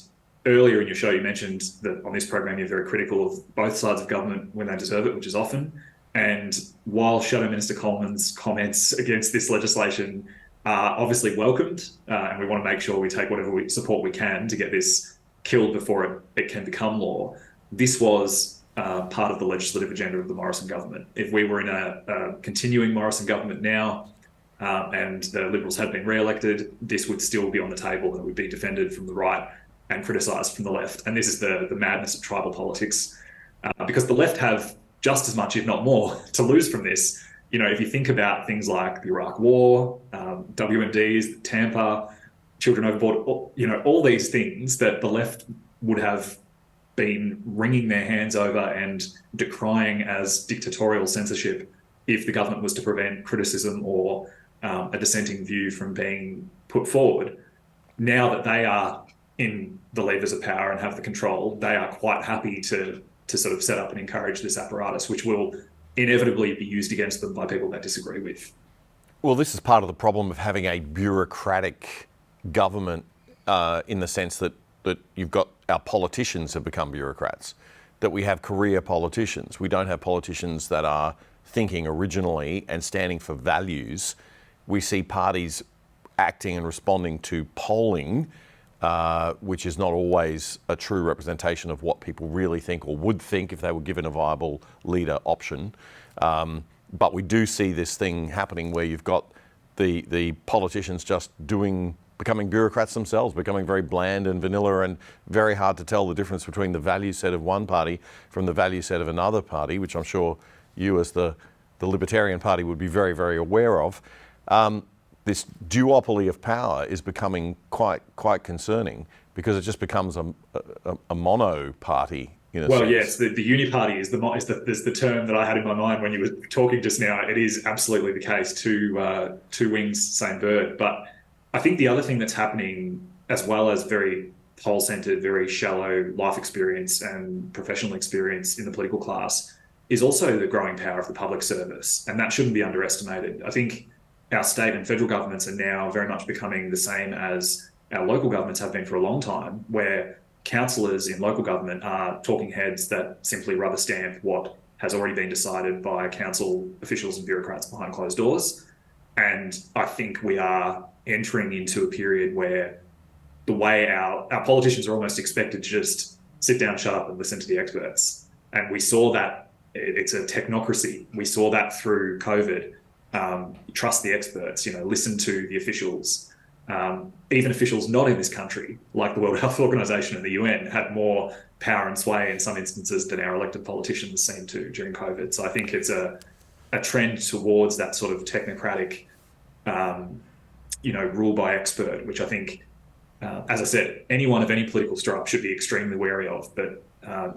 earlier in your show, you mentioned that on this program, you're very critical of both sides of government when they deserve it, which is often. And while Shadow Minister Coleman's comments against this legislation are obviously welcomed, and we want to make sure we take whatever support we can to get this killed before it can become law, this was part of the legislative agenda of the Morrison government. If we were in a continuing Morrison government now, and the Liberals had been re-elected, this would still be on the table and it would be defended from the right and criticised from the left. And this is the madness of tribal politics, because the left have just as much, if not more, to lose from this. You know, if you think about things like the Iraq War, WMDs, Tampa, children overboard, all these things that the left would have been wringing their hands over and decrying as dictatorial censorship if the government was to prevent criticism or a dissenting view from being put forward. now that they are in the levers of power and have the control, they are quite happy to sort of set up and encourage this apparatus, which will inevitably be used against them by people they disagree with. Well, this is part of the problem of having a bureaucratic government in the sense that you've got our politicians have become bureaucrats, that we have career politicians. We don't have politicians that are thinking originally and standing for values. We see parties acting and responding to polling, which is not always a true representation of what people really think or would think if they were given a viable leader option. But we do see this thing happening where you've got the politicians just becoming bureaucrats themselves, becoming very bland and vanilla and very hard to tell the difference between the value set of one party from the value set of another party, which I'm sure you as the Libertarian Party would be very, very aware of. This duopoly of power is becoming quite concerning because it just becomes a mono party. Well, yes, the uniparty is the term that I had in my mind when you were talking just now. It is absolutely the case. Two wings, same bird. But I think the other thing that's happening, as well as very poll-centered, very shallow life experience and professional experience in the political class, is also the growing power of the public service, and that shouldn't be underestimated. I think our state and federal governments are now very much becoming the same as our local governments have been for a long time, where councillors in local government are talking heads that simply rubber stamp what has already been decided by council officials and bureaucrats behind closed doors. And I think we are entering into a period where the way our politicians are almost expected to just sit down, shut up and listen to the experts. And we saw that it's a technocracy. We saw that through COVID. Trust the experts, listen to the officials. Even officials not in this country, like the World Health Organization and the UN, had more power and sway in some instances than our elected politicians seem to during COVID. So I think it's a trend towards that sort of technocratic, rule by expert, which I think, as I said, anyone of any political stripe should be extremely wary of. But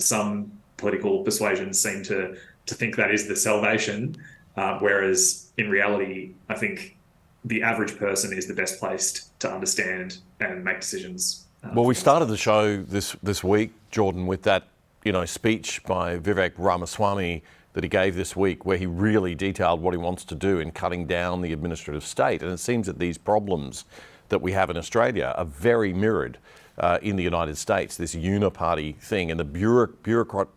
some political persuasions seem to think that is the salvation, whereas in reality, I think the average person is the best placed to understand and make decisions. Well, we started the show this week, Jordan, with that speech by Vivek Ramaswamy that he gave this week, where he really detailed what he wants to do in cutting down the administrative state. And it seems that these problems that we have in Australia are very mirrored in the United States. This uniparty thing and the bureaucratization.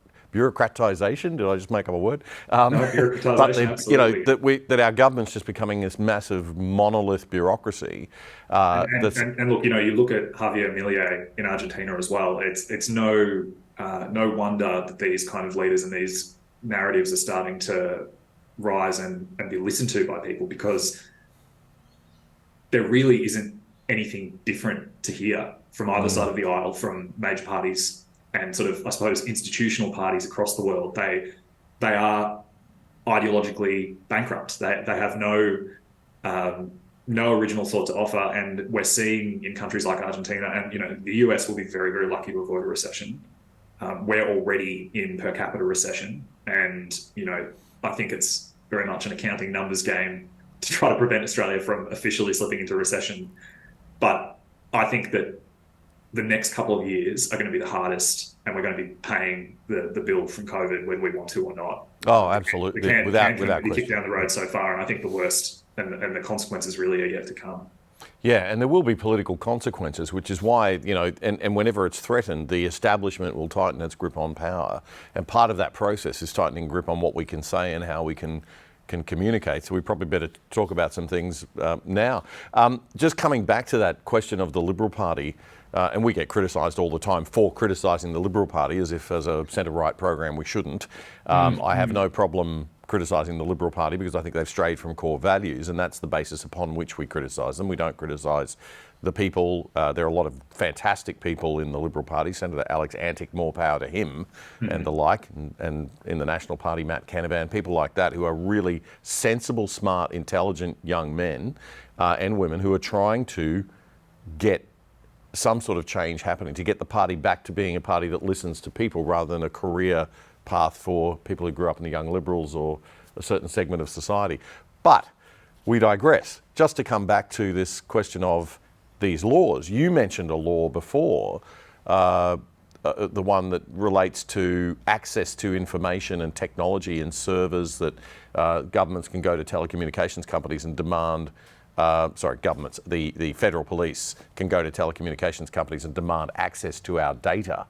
Did I just make up a word? No, bureaucratization, absolutely. That our government's just becoming this massive monolith bureaucracy. And look, you look at Javier Milei in Argentina as well. It's no wonder that these kind of leaders and these narratives are starting to rise and be listened to by people, because there really isn't anything different to hear from either side of the aisle, from major parties and sort of, I suppose, institutional parties across the world. They are ideologically bankrupt. They have no original thought to offer. And we're seeing in countries like Argentina, and the US will be very, very lucky to avoid a recession. We're already in per capita recession, and I think it's very much an accounting numbers game to try to prevent Australia from officially slipping into recession. But I think that the next couple of years are going to be the hardest, and we're going to be paying the bill from COVID whether we want to or not. Oh, absolutely. We can't without be question. kicked down the road so far, and I think the worst and the consequences really are yet to come. Yeah, and there will be political consequences, which is why, and whenever it's threatened, the establishment will tighten its grip on power. And part of that process is tightening grip on what we can say and how we can communicate. So we probably better talk about some things now. Just coming back to that question of the Liberal Party, and we get criticised all the time for criticising the Liberal Party, as if as a centre-right program we shouldn't. I have no problem criticising the Liberal Party because I think they've strayed from core values, and that's the basis upon which we criticise them. We don't criticise the people. There are a lot of fantastic people in the Liberal Party. Senator Alex Antic, more power to him, and the like, and in the National Party, Matt Canavan, people like that who are really sensible, smart, intelligent young men and women who are trying to get some sort of change happening, to get the party back to being a party that listens to people rather than a career path for people who grew up in the Young Liberals or a certain segment of society. But we digress. Just to come back to this question of these laws. You mentioned a law before, the one that relates to access to information and technology and servers that governments can go to telecommunications companies and demand, governments, the federal police can go to telecommunications companies and demand access to our data.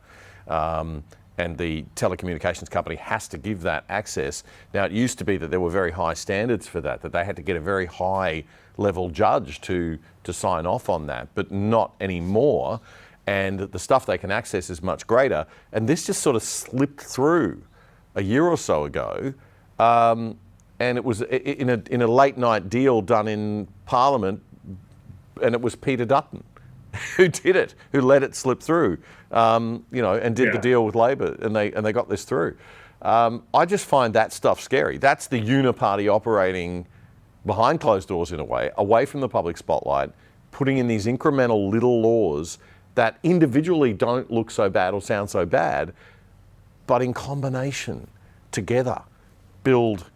And the telecommunications company has to give that access. Now, it used to be that there were very high standards for that they had to get a very high level judge to sign off on that, but not anymore. And the stuff they can access is much greater. And this just sort of slipped through a year or so ago. And it was in a late night deal done in Parliament, and it was Peter Dutton who did it, who let it slip through, and did the deal with Labor, and they got this through. I just find that stuff scary. That's the uniparty operating behind closed doors in a way, away from the public spotlight, putting in these incremental little laws that individually don't look so bad or sound so bad, but in combination, together, build,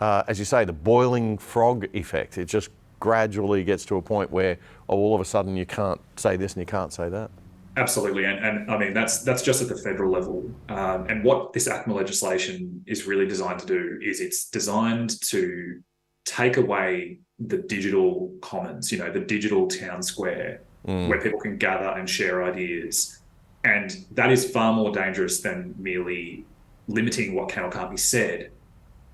as you say, the boiling frog effect. It just gradually gets to a point where all of a sudden you can't say this and you can't say that. Absolutely, and I mean that's just at the federal level. And what this ACMA legislation is really designed to do is it's designed to take away the digital commons, the digital town square where people can gather and share ideas. And that is far more dangerous than merely limiting what can or can't be said.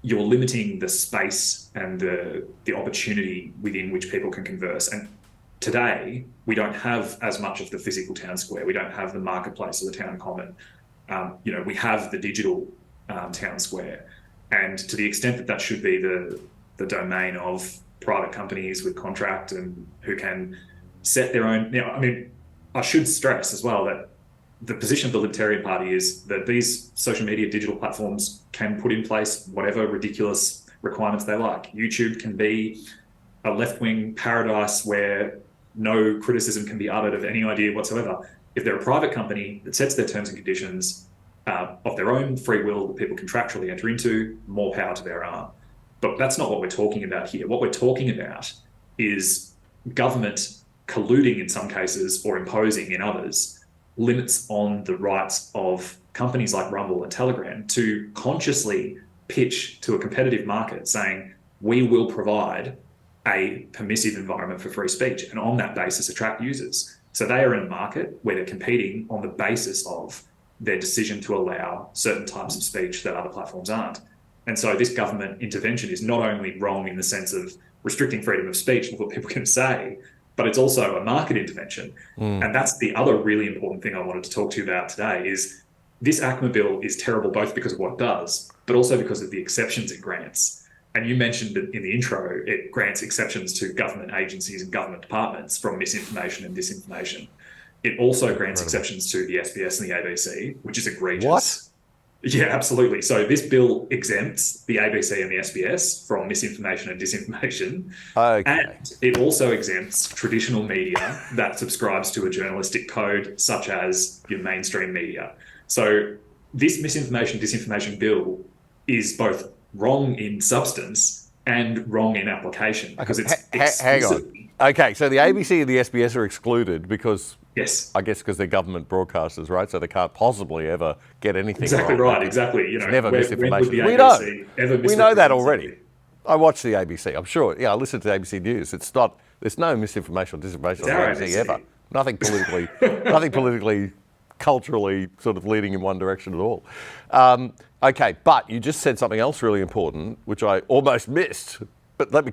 You're limiting the space and the opportunity within which people can converse. And today, we don't have as much of the physical town square. We don't have the marketplace or the town common. We have the digital town square. And to the extent that should be the domain of private companies with contract and who can set their own. Now, I mean, I should stress as well that the position of the Libertarian Party is that these social media digital platforms can put in place whatever ridiculous requirements they like. YouTube can be a left-wing paradise where no criticism can be uttered of any idea whatsoever. If they're a private company that sets their terms and conditions of their own free will that people contractually enter into, more power to their arm. But that's not what we're talking about here. What we're talking about is government colluding in some cases or imposing in others limits on the rights of companies like Rumble and Telegram to consciously pitch to a competitive market saying, we will provide a permissive environment for free speech, and on that basis attract users. So they are in a market where they're competing on the basis of their decision to allow certain types of speech that other platforms aren't. And so this government intervention is not only wrong in the sense of restricting freedom of speech and what people can say, but it's also a market intervention. And that's the other really important thing I wanted to talk to you about today is this ACMA bill is terrible both because of what it does, but also because of the exceptions it grants. And you mentioned that in the intro, it grants exceptions to government agencies and government departments from misinformation and disinformation. It also grants exceptions to the SBS and the ABC, which is egregious. What? Yeah, absolutely. So this bill exempts the ABC and the SBS from misinformation and disinformation. Okay. And it also exempts traditional media that subscribes to a journalistic code, such as your mainstream media. So this misinformation, disinformation bill is both wrong in substance and wrong in application because it's hang on. Okay, so the ABC and the SBS are excluded because, yes, I guess because they're government broadcasters, right? So they can't possibly ever get anything exactly wrong. Right. Exactly. It's never misinformation. We know. We know that already. I watch the ABC. I'm sure. Yeah, I listen to the ABC News. It's not. There's no misinformation or disinformation on the ABC ever. Nothing politically. Nothing politically, culturally, sort of leading in one direction at all. Okay, but you just said something else really important, which I almost missed. But let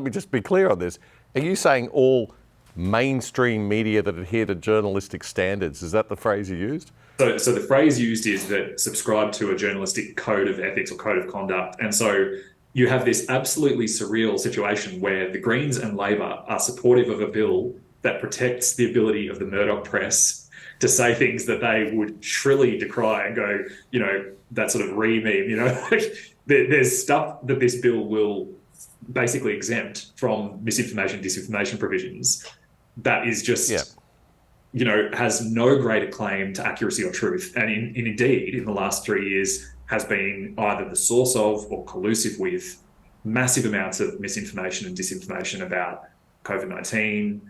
me just be clear on this. Are you saying all mainstream media that adhere to journalistic standards? Is that the phrase you used? So the phrase used is that subscribe to a journalistic code of ethics or code of conduct. And so you have this absolutely surreal situation where the Greens and Labor are supportive of a bill that protects the ability of the Murdoch press to say things that they would shrilly decry and go, that sort of re-meme, there's stuff that this bill will basically exempt from misinformation, disinformation provisions that is just, has no greater claim to accuracy or truth. And indeed, in the last 3 years, has been either the source of or collusive with massive amounts of misinformation and disinformation about COVID-19,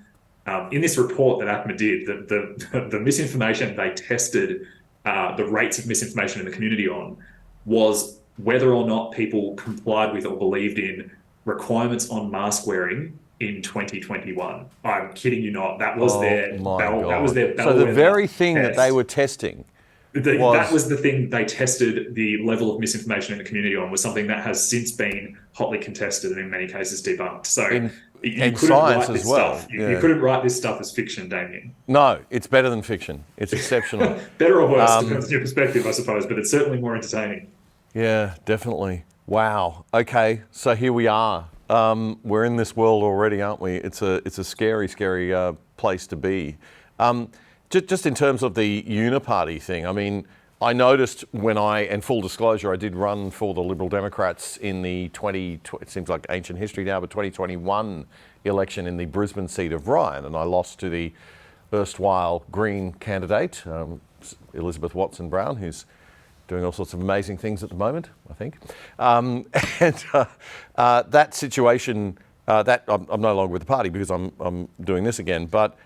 In this report that ACMA did, the misinformation they tested the rates of misinformation in the community on was whether or not people complied with or believed in requirements on mask wearing in 2021. I'm kidding you not. That was their God. bellwether So the very thing test. that they were testing that was the thing they tested the level of misinformation in the community on, was something that has since been hotly contested and in many cases debunked. So you couldn't science write this as well. stuff. You couldn't write this stuff as fiction, Damien. No, it's better than fiction. It's exceptional. Better or worse, depends on your perspective, I suppose, but it's certainly more entertaining. Yeah, definitely. Wow. Okay, so here we are. We're in this world already, aren't we? It's a scary, scary place to be. Just in terms of the uniparty thing, I mean, I noticed and full disclosure, I did run for the Liberal Democrats in the it seems like ancient history now, but 2021 election in the Brisbane seat of Ryan, and I lost to the erstwhile Green candidate, Elizabeth Watson-Brown, who's doing all sorts of amazing things at the moment, I think. That situation, that I'm no longer with the party because I'm doing this again, but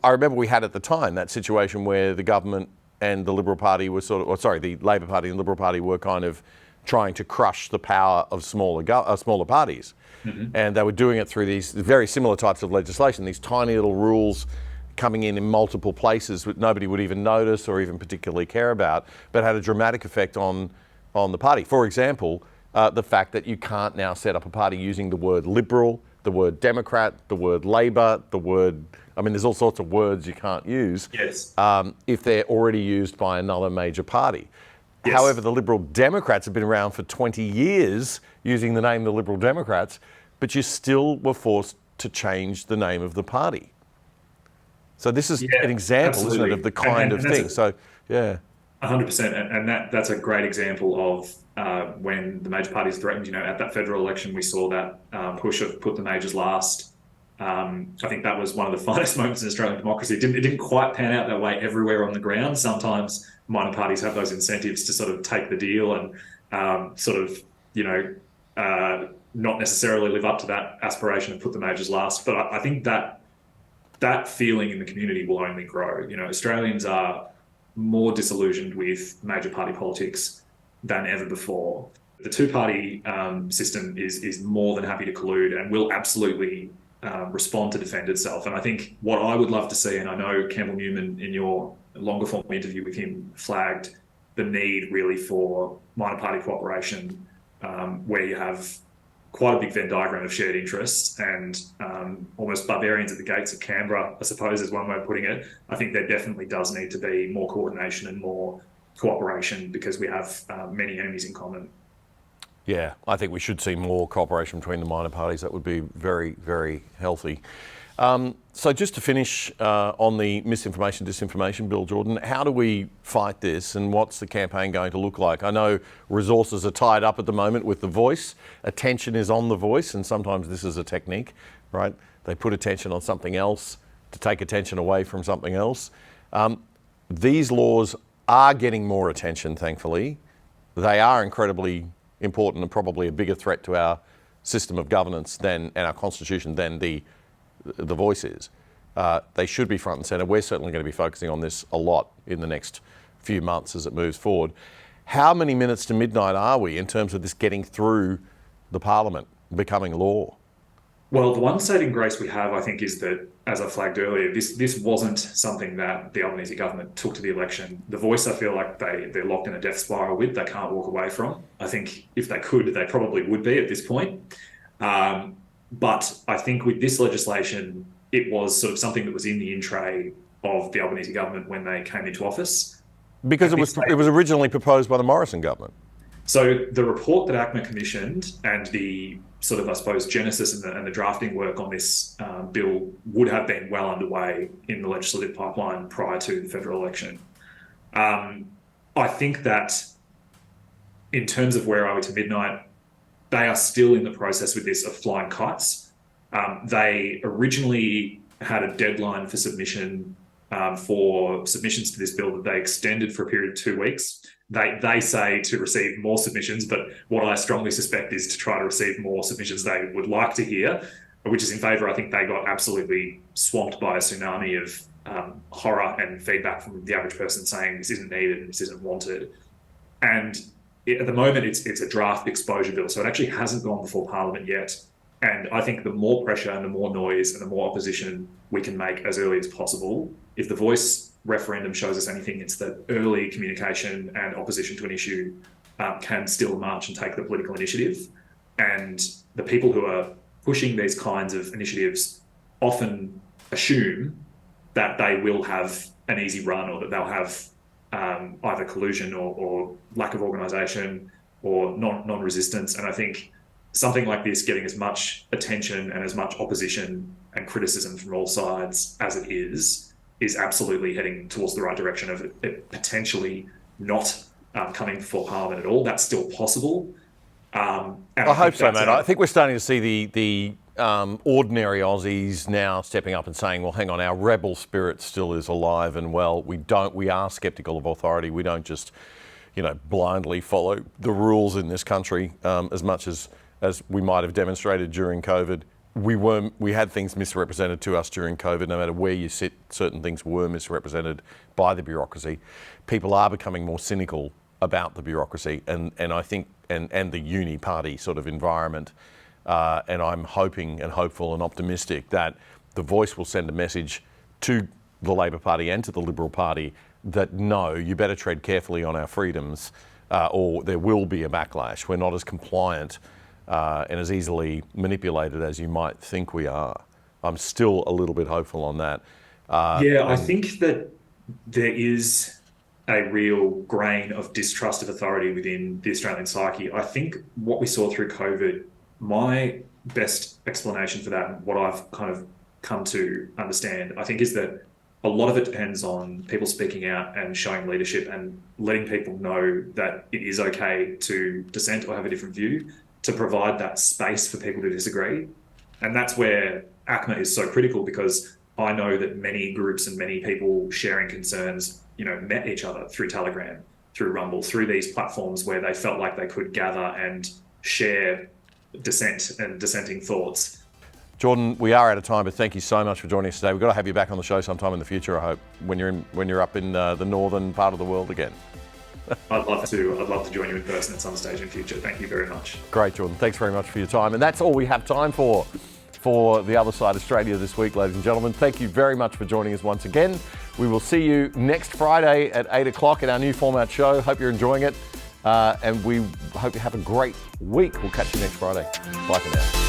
I remember we had at the time that situation where the government and the Liberal Party were the Labor Party and Liberal Party were kind of trying to crush the power of smaller parties. Mm-hmm. And they were doing it through these very similar types of legislation, these tiny little rules coming in multiple places that nobody would even notice or even particularly care about, but had a dramatic effect on the party. For example, the fact that you can't now set up a party using the word Liberal, the word Democrat, the word Labor, there's all sorts of words you can't use. Yes. If they're already used by another major party. Yes. However, the Liberal Democrats have been around for 20 years using the name the Liberal Democrats, but you still were forced to change the name of the party. So this is an example, absolutely. Isn't it, of the kind of thing. 100%, and that's a great example of when the major parties threatened. At that federal election, we saw that push of put the majors last. I think that was one of the finest moments in Australian democracy. It didn't quite pan out that way everywhere on the ground. Sometimes minor parties have those incentives to sort of take the deal and not necessarily live up to that aspiration of put the majors last. But I think that feeling in the community will only grow. Australians are more disillusioned with major party politics than ever before. The two-party system is more than happy to collude and will absolutely respond to defend itself. And I think what I would love to see, and I know Campbell Newman in your longer form interview with him flagged the need really for minor party cooperation, where you have quite a big Venn diagram of shared interests and almost barbarians at the gates of Canberra, I suppose is one way of putting it. I think there definitely does need to be more coordination and more cooperation because we have many enemies in common. Yeah, I think we should see more cooperation between the minor parties. That would be very, very healthy. So just to finish on the misinformation, disinformation bill, Jordan, how do we fight this and what's the campaign going to look like? I know resources are tied up at the moment with the Voice. Attention is on the Voice, and sometimes this is a technique, right? They put attention on something else to take attention away from something else. These laws are getting more attention, thankfully. They are incredibly important and probably a bigger threat to our system of governance and our constitution than the Voice is. They should be front and centre. We're certainly going to be focusing on this a lot in the next few months as it moves forward. How many minutes to midnight are we in terms of this getting through the Parliament, becoming law? Well, the one saving grace we have, I think, is that, as I flagged earlier, this wasn't something that the Albanese government took to the election. The Voice, I feel like they're locked in a death spiral with, they can't walk away from. I think if they could, they probably would be at this point. But I think with this legislation, it was sort of something that was in the in tray of the Albanese government when they came into office. Because it was originally proposed by the Morrison government. So the report that ACMA commissioned and the sort of, I suppose, genesis and the drafting work on this bill would have been well underway in the legislative pipeline prior to the federal election. I think that in terms of where are we to midnight, they are still in the process with this of flying kites. They originally had a deadline for submission for submissions to this bill that they extended for a period of 2 weeks. They say to receive more submissions, but what I strongly suspect is to try to receive more submissions they would like to hear. which is in favour. I think they got absolutely swamped by a tsunami of horror and feedback from the average person saying this isn't needed and this isn't wanted. And at the moment, it's a draft exposure bill, so it actually hasn't gone before Parliament yet. And I think the more pressure and the more noise and the more opposition we can make as early as possible, if the Voice referendum shows us anything, it's that early communication and opposition to an issue can still march and take the political initiative. And the people who are pushing these kinds of initiatives often assume that they will have an easy run, or that they'll have either collusion or lack of organisation or non-resistance. And I think something like this getting as much attention and as much opposition and criticism from all sides as it is absolutely heading towards the right direction of it potentially not coming before Parliament at all. That's still possible. I hope so, mate. I think we're starting to see the ordinary Aussies now stepping up and saying, well, hang on, our rebel spirit still is alive and well. We are sceptical of authority. We don't just, blindly follow the rules in this country as much as we might have demonstrated during COVID. We had things misrepresented to us during COVID. No matter where you sit, certain things were misrepresented by the bureaucracy. People are becoming more cynical about the bureaucracy and I think and the uni party sort of environment. And I'm hoping and hopeful and optimistic that the Voice will send a message to the Labor Party and to the Liberal Party that no, you better tread carefully on our freedoms or there will be a backlash. We're not as compliant and as easily manipulated as you might think we are. I'm still a little bit hopeful on that. I think that there is a real grain of distrust of authority within the Australian psyche. I think what we saw through COVID, my best explanation for that and what I've kind of come to understand, I think, is that a lot of it depends on people speaking out and showing leadership and letting people know that it is okay to dissent or have a different view, to provide that space for people to disagree. And that's where ACMA is so critical, because I know that many groups and many people sharing concerns, met each other through Telegram, through Rumble, through these platforms where they felt like they could gather and share dissent and dissenting thoughts. Jordan, we are out of time, but thank you so much for joining us today. We've got to have you back on the show sometime in the future, I hope, when you're up in the northern part of the world again. I'd love to join you in person at some stage in the future. Thank you very much. Great, Jordan. Thanks very much for your time. And that's all we have time for The Other Side Australia this week, ladies and gentlemen. Thank you very much for joining us once again. We will see you next Friday at 8 o'clock in our new format show. Hope you're enjoying it. And we hope you have a great week. We'll catch you next Friday. Bye for now.